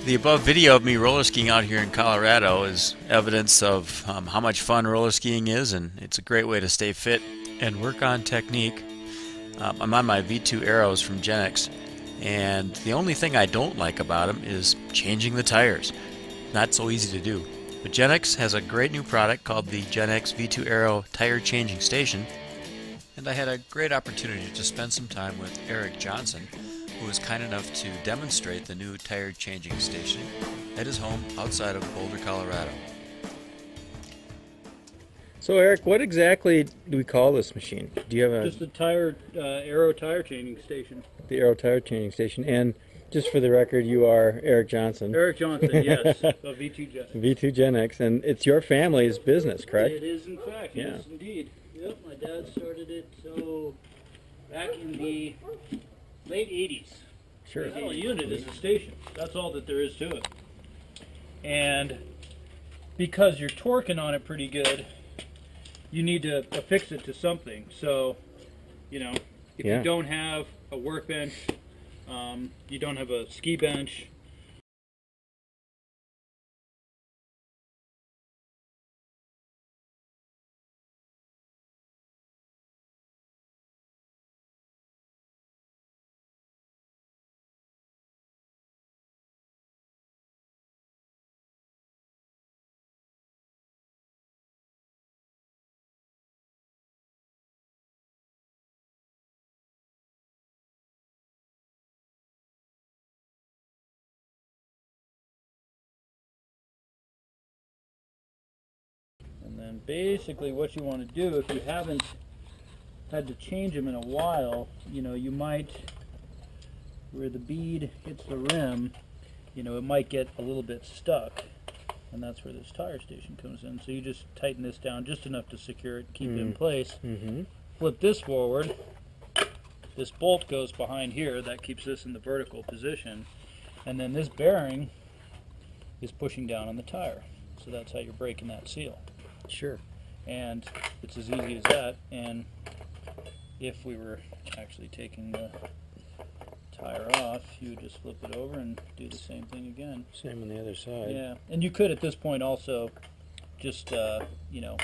The above video of me roller skiing out here in Colorado is evidence of how much fun roller skiing is, and it's a great way to stay fit and work on technique. I'm on my V2 Arrows from Jenex, and the only thing I don't like about them is changing the tires. Not so easy to do. But Jenex has a great new product called the Jenex V2 Arrow Tire Changing Station, and I had a great opportunity to spend some time with Eric Johnson, who was kind enough to demonstrate the new tire changing station at his home outside of Boulder, Colorado. So Eric, what exactly do we call this machine? Do you have a... Just the Arrow tire changing station. The Arrow tire changing station. And just for the record, you are Eric Johnson. Eric Johnson, yes, of V2 Jenex. V2 Jenex, and it's your family's business, correct? It is, in fact, yes, indeed. Yep, my dad started it back in the late 80s. Sure. The whole unit is a station. That's all that there is to it. And because you're torquing on it pretty good, you need to affix it to something. So, you know, if you don't have a workbench, you don't have a ski bench, and then basically what you want to do, if you haven't had to change them in a while, you know, you might, where the bead hits the rim, you know, it might get a little bit stuck, and that's where this tire station comes in. So you just tighten this down just enough to secure it and keep it in place. Flip this forward, this bolt goes behind here, that keeps this in the vertical position, and then this bearing is pushing down on the tire. So that's how you're breaking that seal. Sure. And it's as easy as that. And if we were actually taking the tire off, you would just flip it over and do the same thing again. Same on the other side. Yeah, and you could at this point also just you know,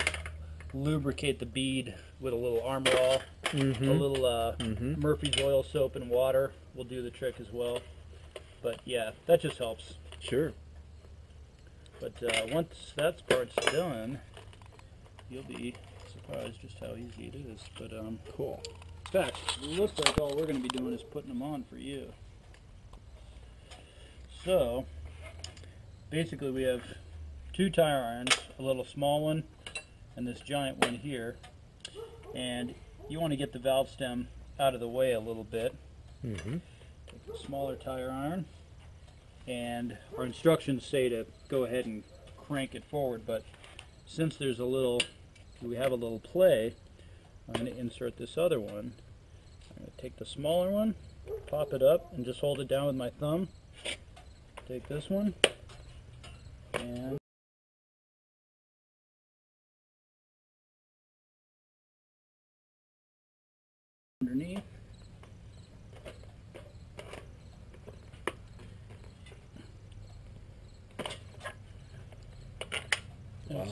lubricate the bead with a little Armor All, a little Murphy's oil soap and water will do the trick as well. But yeah, that just helps. Sure. But once that part's done, you'll be surprised just how easy it is. But cool. In fact, it looks like all we're going to be doing is putting them on for you. So basically we have two tire irons, a little small one and this giant one here, and you want to get the valve stem out of the way a little bit. Take the smaller tire iron, and our instructions say to go ahead and crank it forward, but since there's we have a little play, I'm going to insert this other one. I'm going to take the smaller one, pop it up, and just hold it down with my thumb. Take this one, and underneath. Wow.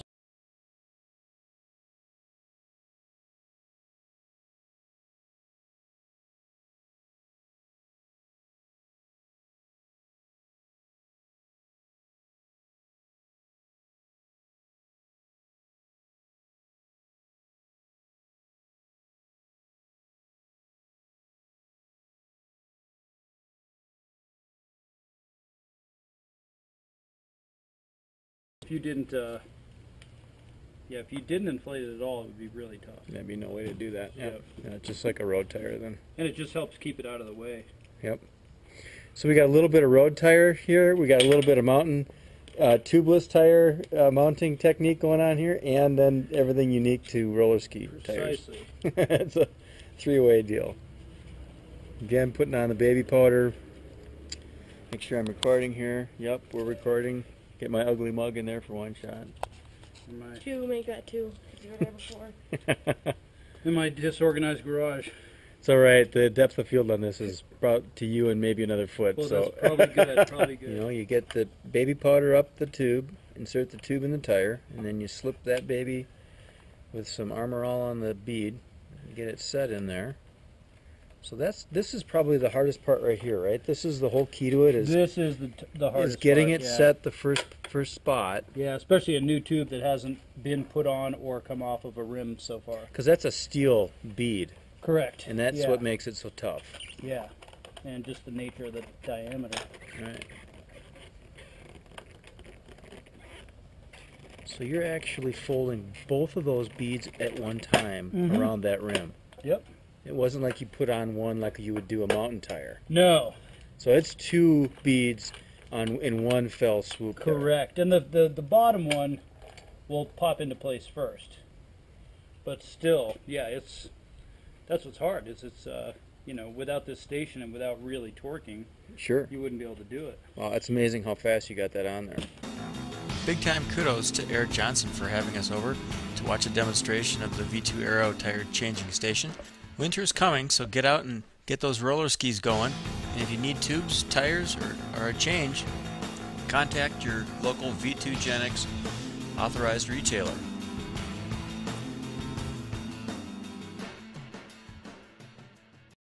If you didn't inflate it at all, it would be really tough. There'd be no way to do that. Yeah, just like a road tire then. And it just helps keep it out of the way. Yep. So we got a little bit of road tire here. We got a little bit of mountain tubeless tire mounting technique going on here, and then everything unique to roller ski tires. Precisely. It's a three-way deal. Again, putting on the baby powder. Make sure I'm recording here. Yep, we're recording. Get my ugly mug in there for one shot. Two, make that two. You were there before. In my disorganized garage. It's all right. The depth of field on this is about to you and maybe another foot. Well, so that's probably good. Probably good. you know, you get the baby powder up the tube, insert the tube in the tire, and then you slip that baby with some Armor All on the bead, and get it set in there. So this is probably the hardest part right here, right? This is the whole key to it. This is the hardest is getting part, it yeah. set the first spot. Yeah, especially a new tube that hasn't been put on or come off of a rim so far. Because that's a steel bead. Correct. And that's yeah. what makes it so tough. Yeah, and just the nature of the diameter. Right. So you're actually folding both of those beads at one time around that rim. Yep. It wasn't like you put on one like you would do a mountain tire. No. So it's two beads in one fell swoop. Correct. And the bottom one will pop into place first. But still, yeah, that's what's hard. It's you know, without this station and without really torquing, Sure. you wouldn't be able to do it. Wow, it's amazing how fast you got that on there. Big time kudos to Eric Johnson for having us over to watch a demonstration of the V2 Aero tire changing station. Winter is coming, so get out and get those roller skis going. And if you need tubes, tires, or a change, contact your local V2 Jenex authorized retailer.